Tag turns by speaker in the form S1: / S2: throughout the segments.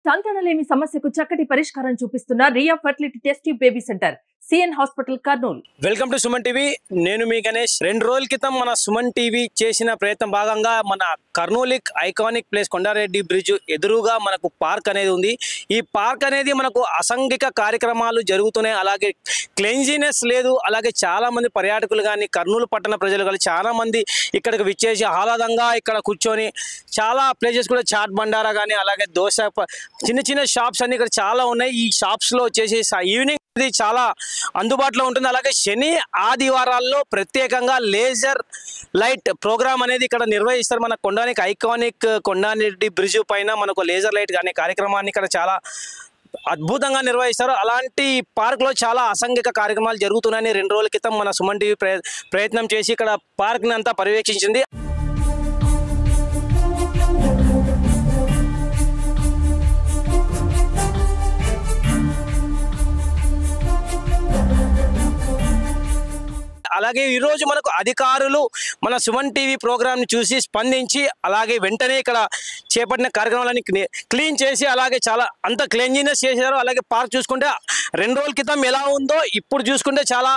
S1: సంతానలేమి సమస్యకు చక్కటి పరిష్కారం చూపిస్తున్న Riya fertility test tube baby centre CN hospital Kurnool.
S2: Welcome to Suman TV. నేను మీ గణేష్. 2 రోజుల క్రితం మన సుమన్ టీవీ చేసిన ప్రయత్నం భాగంగా మన Kurnool iconic place Kondareddy bridge ఎదురుగా మనకు పార్క్ అనేది ఉంది. ఈ పార్క్ అనేది మనకు అసాంఘిక కార్యక్రమాలు జరుగుతున్నాయి, అలాగే క్లీన్లీనెస్ లేదు. అలాగే చాలా మంది పర్యాటకులు కానీ కర్నూలు పట్టణ ప్రజలు కానీ చాలా మంది ఇక్కడికి విచ్చేసి ఆహ్లాదంగా ఇక్కడ కూర్చొని చాలా ప్లేసెస్ కూడా చాట్ బండారా కానీ అలాగే దోశ చిన్న చిన్న షాప్స్ అన్ని ఇక్కడ చాలా ఉన్నాయి. ఈ షాప్స్లో వచ్చేసి ఈవినింగ్ ఇది చాలా అందుబాటులో ఉంటుంది. అలాగే శని ఆదివారాల్లో ప్రత్యేకంగా లేజర్ లైట్ ప్రోగ్రామ్ అనేది ఇక్కడ నిర్వహిస్తారు. మన కొండానికి ఐకానిక్ కొండారెడ్డి బ్రిడ్జ్ పైన మనకు లేజర్ లైట్ అనే కార్యక్రమాన్ని ఇక్కడ చాలా అద్భుతంగా నిర్వహిస్తారు. అలాంటి పార్క్లో చాలా అసాంఘిక కార్యక్రమాలు జరుగుతున్నాయని 2 రోజుల క్రితం మన సుమన్ టీవీ ప్రయత్నం చేసి ఇక్కడ పార్క్ని అంతా పర్యవేక్షించింది. అలాగే ఈరోజు మనకు అధికారులు మన సుమన్ టీవీ ప్రోగ్రామ్ని చూసి స్పందించి అలాగే వెంటనే ఇక్కడ చేపట్టిన కార్యక్రమాలని క్లీన్ చేసి అలాగే చాలా అంత క్లీన్లీనెస్ చేశారు. అలాగే పార్క్ చూసుకుంటే 2 రోజుల క్రితం ఎలా ఉందో ఇప్పుడు చూసుకుంటే చాలా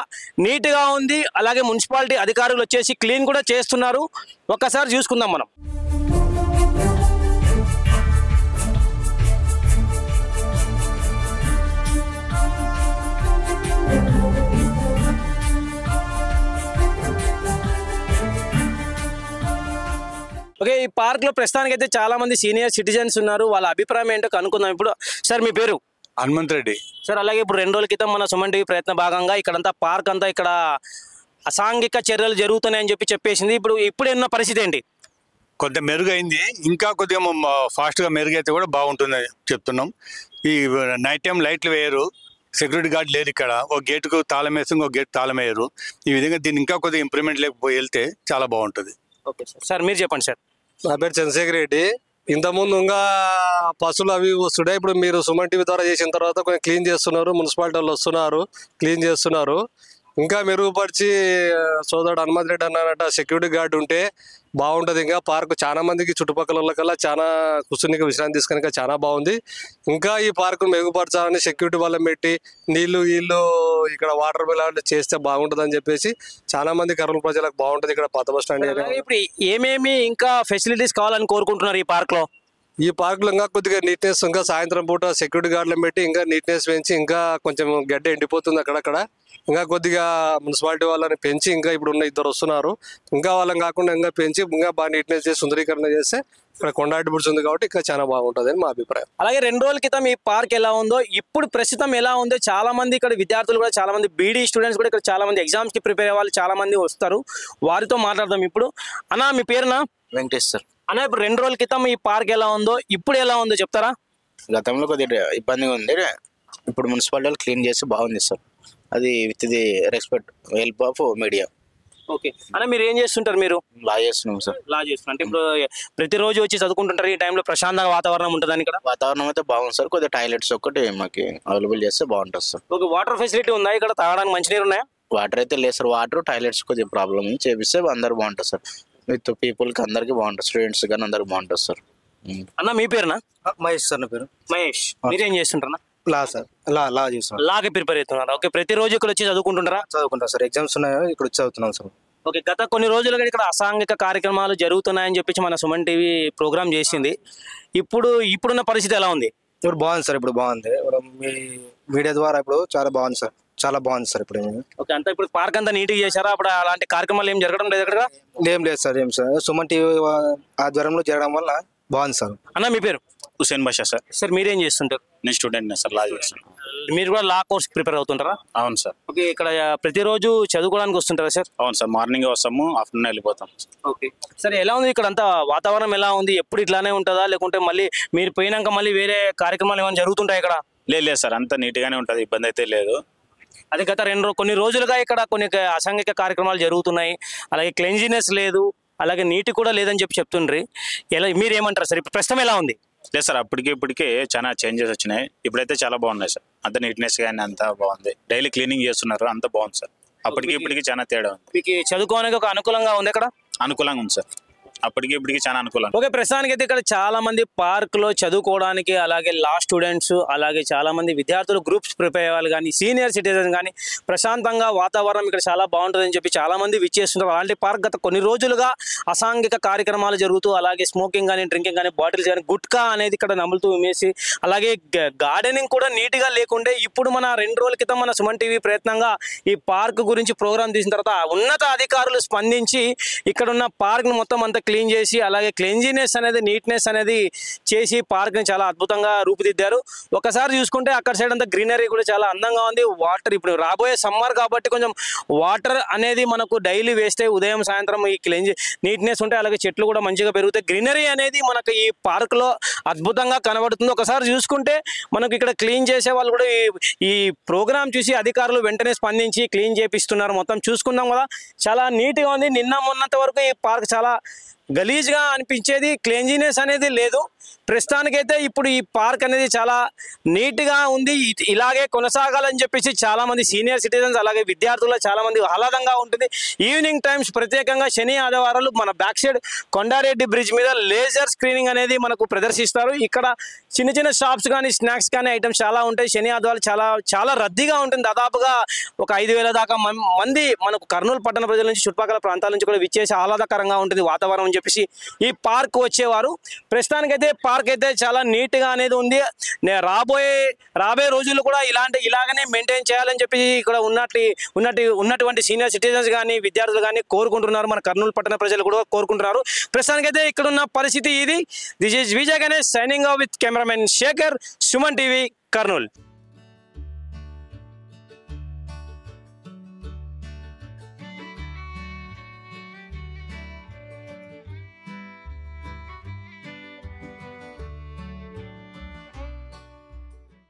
S2: నీట్గా ఉంది. అలాగే మున్సిపాలిటీ అధికారులు వచ్చేసి క్లీన్ కూడా చేస్తున్నారు. ఒక్కసారి చూసుకుందాం మనం. ఓకే, ఈ పార్క్ లో ప్రస్తుతానికి అయితే చాలా మంది సీనియర్ సిటిజన్స్ ఉన్నారు. వాళ్ళ అభిప్రాయం ఏంటో కనుక్కుందాం ఇప్పుడు. సార్ మీ పేరు?
S3: హనుమంత్ రెడ్డి
S2: సార్. అలాగే ఇప్పుడు 2 రోజుల క్రితం మన సుమన్ టీవీ ప్రయత్న భాగంగా ఇక్కడంతా పార్క్ అంతా ఇక్కడ అసాంఘిక చర్యలు జరుగుతున్నాయని చెప్పేసింది. ఇప్పుడు ఉన్న పరిస్థితి ఏంటి?
S3: కొంత మెరుగైంది, ఇంకా కొద్దిగా ఫాస్ట్గా మెరుగైతే కూడా బాగుంటుందని చెప్తున్నాం. ఈ నైట్ టైం లైట్లు వేయరు, సెక్యూరిటీ గార్డ్ లేరు ఇక్కడ. ఒక గేటుకు తాళం వేసి ఇంకో గేట్ తాళం వేయరు. ఈ విధంగా దీన్ని ఇంకా కొద్దిగా ఇంప్రూవ్మెంట్ లేకపోయి వెళ్తే చాలా బాగుంటుంది.
S2: Okay sir. సార్ మీరు చెప్పండి సార్.
S4: నా పేరు చంద్రశేఖర్ రెడ్డి. ఇంతకుముందు ఇంకా పశువులు అవి వస్తుండే, ఇప్పుడు మీరు సుమన్ టీవీ ద్వారా చేసిన తర్వాత కొంచెం క్లీన్ చేస్తున్నారు, మున్సిపాలిటీ వాళ్ళు వస్తున్నారు, క్లీన్ చేస్తున్నారు. ఇంకా మెరుగుపరిచి సోదరుడు హనుమంత్ రెడ్డి అన్నారట సెక్యూరిటీ గార్డ్ ఉంటే బాగుంటుంది. ఇంకా పార్క్ చాలా మందికి చుట్టుపక్కల కల్లా చాలా కూర్చునికి విశ్రాంతి తీసుకుని చాలా బాగుంది. ఇంకా ఈ పార్క్ మెరుగుపరచాలని సెక్యూరిటీ వాళ్ళని పెట్టి నీళ్లు ఇక్కడ వాటర్ మిల్ చేస్తే బాగుంటుంది అని చెప్పేసి చాలా మంది కర్నూలు ప్రజలకు బాగుంటుంది. ఇక్కడ పాత బస్ స్టాండ్.
S2: ఇప్పుడు ఏమేమి ఇంకా ఫెసిలిటీస్ కావాలని కోరుకుంటున్నారు ఈ పార్క్ లో?
S4: ఈ పార్క్ లో ఇంకా కొద్దిగా నీట్నెస్, ఇంకా సాయంత్రం పూట సెక్యూరిటీ గార్డులను పెట్టి ఇంకా నీట్నెస్ పెంచి ఇంకా కొంచెం గడ్డ ఎండిపోతుంది అక్కడక్కడ. ఇంకా కొద్దిగా మున్సిపాలిటీ వాళ్ళని పెంచి ఇంకా ఇప్పుడు ఉన్న 2 వస్తున్నారు, ఇంకా వాళ్ళని కాకుండా ఇంకా పెంచి ఇంకా బాగా నీట్నెస్ చేసి సుందరీకరణ చేస్తే ఇక్కడ కొండారెడ్డి బ్రిడ్జ్ ఉంది కాబట్టి ఇంకా చాలా బాగుంటుంది అని మా అభిప్రాయం.
S2: అలాగే 2 రోజుల క్రితం ఈ పార్క్ ఎలా ఉందో ఇప్పుడు ప్రస్తుతం ఎలా ఉందో చాలా మంది ఇక్కడ విద్యార్థులు కూడా చాలా మంది బీడీ స్టూడెంట్స్ కూడా ఇక్కడ చాలా మంది ఎగ్జామ్స్ కి ప్రిపేర్ అయ్యే వాళ్ళు చాలా మంది వస్తారు. వారితో మాట్లాడదాం ఇప్పుడు. అన్నా మీ పేరునా?
S5: వెంకటేష్ సార్.
S2: అన్న ఇప్పుడు 2 రోజుల క్రితం ఈ పార్క్ ఎలా ఉందో ఇప్పుడు ఎలా ఉందో చెప్తారా?
S5: గతంలో కొద్దిగా ఇబ్బందిగా ఉంది, ఇప్పుడు మున్సిపాలిటీ క్లీన్ చేసి బాగుంది సార్. అది with the respect help of media.
S2: Okay అన్న, మీరు ఏం చేస్తుంటారు? మీరు
S5: లా చేస్తున్నాం సార్.
S2: లా చేస్తున్నారు అంటే ఇప్పుడు ప్రతిరోజు వచ్చి చదువుకుంటుంటారు. ఈ టైంలో ప్రశాంతంగా వాతావరణం ఉంటుందని ఇక్కడ?
S5: వాతావరణం అయితే బాగుంది సార్. కొద్దిగా టాయిలెట్స్ ఒక్కటి మాకు అవైలబుల్ చేస్తే బాగుంటుంది సార్.
S2: ఓకే, వాటర్ ఫెసిలిటీ ఉందా ఇక్కడ? తాగడానికి మంచినీరు ఉన్నాయా?
S5: వాటర్ అయితే లేదు సార్. వాటర్ టాయిలెట్స్ కొద్దిగా ప్రాబ్లమ్ చేపిస్తే అందరు బాగుంటుంది సార్. విత్ పీపుల్కి అందరికి బాగుంటుంది, స్టూడెంట్స్ కానీ అందరికి బాగుంటుంది సార్.
S2: అన్న మీ పేరునా?
S6: మహేష్ సార్. నా పేరు
S2: మహేష్. మీరేం చేస్తుంటారా?
S6: లా సార్. లా చేస్తున్నాం.
S2: లాగా ప్రిపేర్ అవుతున్నారా? ఓకే, ప్రతిరోజు ఇక్కడ వచ్చి చదువుకుంటుంటారా?
S6: చదువుకుంటాం సార్. ఎగ్జామ్స్ ఉన్నాయో ఇక్కడ వచ్చి చదువుతున్నాం సార్.
S2: ఓకే, గత కొన్ని రోజులుగా ఇక్కడ అసాంఘిక కార్యక్రమాలు జరుగుతున్నాయని చెప్పేసి మన సుమన్ టీవీ ప్రోగ్రామ్ చేసింది. ఇప్పుడున్న పరిస్థితి ఎలా ఉంది?
S6: ఇప్పుడు బాగుంది సార్. ఇప్పుడు బాగుంది. మీ మీడియా ద్వారా ఇప్పుడు చాలా బాగుంది సార్. చాలా బాగుంది సార్. ఇప్పుడు
S2: ఓకే, అంతా ఇప్పుడు పార్క్ అంతా నీట్గా చేశారా? అప్పుడు అలాంటి కార్యక్రమాలు ఏం జరగడం లేదు ఇక్కడ?
S6: ఏం లేదు సార్. ఏం సార్ సుమన్ టీవీ ఆధ్వర్యంలో జరగడం వల్ల బాగుంది సార్.
S2: అన్న మీ పేరు?
S7: హుసేన్ బాషా సార్.
S2: సార్ మీరేం చేస్తుంటారు?
S7: నేను స్టూడెంట్ సార్, లా చేస్తాను.
S2: మీరు కూడా లా కోర్స్ ప్రిపేర్ అవుతుంటారా?
S7: అవును సార్.
S2: ఓకే, ఇక్కడ ప్రతిరోజు చదువుకోవడానికి వస్తుంటారా సార్?
S7: అవును సార్, మార్నింగ్ వస్తాము, ఆఫ్టర్నూన్ వెళ్ళిపోతాం.
S2: ఓకే సరే, ఎలా ఉంది ఇక్కడ అంతా వాతావరణం? ఎలా ఉంది? ఎప్పుడు ఇట్లానే ఉంటుందా లేకుంటే మళ్ళీ మీరు పోయినాక మళ్ళీ వేరే కార్యక్రమాలు ఏమైనా జరుగుతుంటాయి ఇక్కడ?
S7: లేదు సార్, అంతా నీట్గానే ఉంటుంది, ఇబ్బంది అయితే లేదు.
S2: అది గత కొన్ని రోజులుగా ఇక్కడ కొన్ని అసాంఘిక కార్యక్రమాలు జరుగుతున్నాయి, అలాగే క్లీన్లీనెస్ లేదు, అలాగే నీటి కూడా లేదని చెప్తుండ్రి. ఎలా మీరేమంటారు సార్? ఇప్పుడు ప్రస్తుతం ఎలా ఉంది?
S7: లేదు సార్, ఇప్పటికే చాలా చేంజెస్ వచ్చినాయి. ఇప్పుడైతే చాలా బాగున్నాయి సార్. అంత నీట్నెస్ కానీ అంతా బాగుంది. డైలీ క్లీనింగ్ చేస్తున్నారు, అంతా బాగుంది సార్. అప్పటికి చాలా తేడా ఉంది.
S2: మీకు చదువుకోవడానికి ఒక అనుకూలంగా ఉంది అక్కడ?
S7: అనుకూలంగా ఉంది సార్. అప్పటికి ఇప్పటికి చాలా అనుకూలం.
S2: ఓకే, ప్రస్తుతానికి అయితే ఇక్కడ చాలా మంది పార్క్ లో చదువుకోవడానికి, అలాగే లా స్టూడెంట్స్, అలాగే చాలా మంది విద్యార్థులు గ్రూప్స్ ప్రిపేర్ అయ్యేవాళ్ళు కానీ, సీనియర్ సిటిజన్ కానీ ప్రశాంతంగా వాతావరణం ఇక్కడ చాలా బాగుంటుందని చెప్పి చాలా మంది విచ్చేస్తున్నారు. అలాంటి పార్క్ గత కొన్ని రోజులుగా అసాంఘిక కార్యక్రమాలు జరుగుతూ, అలాగే స్మోకింగ్ కానీ, డ్రింకింగ్ కానీ, బాటిల్స్ కానీ, గుట్కా అనేది ఇక్కడ నములుతూ ఉమేసి, అలాగే గార్డెనింగ్ కూడా నీట్ గా లేకుండే ఇప్పుడు మన 2 రోజుల క్రితం మన సుమన్ టీవీ ప్రయత్నంగా ఈ పార్క్ గురించి ప్రోగ్రామ్ తీసిన తర్వాత ఉన్నత అధికారులు స్పందించి ఇక్కడ ఉన్న పార్క్ ని మొత్తం అంతా క్లీన్ చేసి, అలాగే క్లీన్లీనెస్ అనేది, నీట్నెస్ అనేది చేసి పార్క్ ని చాలా అద్భుతంగా రూపుదిద్దారు. ఒకసారి చూసుకుంటే అక్కడ సైడ్ అంతా గ్రీనరీ కూడా చాలా అందంగా ఉంది. వాటర్ ఇప్పుడు రాబోయే సమ్మర్ కాబట్టి కొంచెం వాటర్ అనేది మనకు డైలీ వేస్తే ఉదయం సాయంత్రం ఈ నీట్నెస్ ఉంటే, అలాగే చెట్లు కూడా మంచిగా పెరుగుతాయి. గ్రీనరీ అనేది మనకు ఈ పార్క్ లో అద్భుతంగా కనబడుతుంది. ఒకసారి చూసుకుంటే మనకు ఇక్కడ క్లీన్ చేసే వాళ్ళు కూడా ఈ ప్రోగ్రామ్ చూసి అధికారులు వెంటనే స్పందించి క్లీన్ చేపిస్తున్నారు. మొత్తం చూసుకున్నాం కదా, చాలా నీట్ గా ఉంది. నిన్న మొన్నంత వరకు ఈ పార్క్ చాలా గలీజ్ గా అనిపించేది, క్లీన్లీనెస్ అనేది లేదు. ప్రస్తుతానికైతే ఇప్పుడు ఈ పార్క్ అనేది చాలా నీట్ గా ఉంది. ఇలాగే కొనసాగాలని చెప్పేసి చాలా మంది సీనియర్ సిటిజన్స్, అలాగే విద్యార్థులు చాలా మంది ఆహ్లాదంగా ఉంటుంది. ఈవినింగ్ టైమ్స్ ప్రత్యేకంగా శని ఆదివారాలు మన బ్యాక్ సైడ్ కొండారెడ్డి బ్రిడ్జ్ మీద లేజర్ స్క్రీనింగ్ అనేది మనకు ప్రదర్శిస్తారు. ఇక్కడ చిన్న చిన్న షాప్స్ కానీ, స్నాక్స్ కానీ ఐటమ్స్ చాలా ఉంటాయి. శని ఆదివారాలు చాలా చాలా రద్దీగా ఉంటుంది. దాదాపుగా ఒక 5,000 దాకా మంది మనకు కర్నూలు పట్టణ ప్రజల నుంచి, చుట్టుపక్కల ప్రాంతాల నుంచి కూడా విచ్చేసి ఆహ్లాదకరంగా ఉంటుంది వాతావరణం అని చెప్పేసి ఈ పార్క్ వచ్చేవారు. ప్రస్తుతానికైతే పార్క్ అయితే చాలా నీట్ గా అనేది ఉంది. రాబోయే రోజులు కూడా ఇలాగనే మెయింటైన్ చేయాలని చెప్పి ఇక్కడ ఉన్నటువంటి సీనియర్ సిటిజన్స్ కానీ, విద్యార్థులు కానీ కోరుకుంటున్నారు. మన కర్నూలు పట్టణ ప్రజలు కూడా కోరుకుంటున్నారు. ప్రస్తుతానికైతే ఇక్కడ ఉన్న పరిస్థితి ఇది. This is Vijay Ganesh signing off with cameraman Shekhar, Suman TV, Kurnool.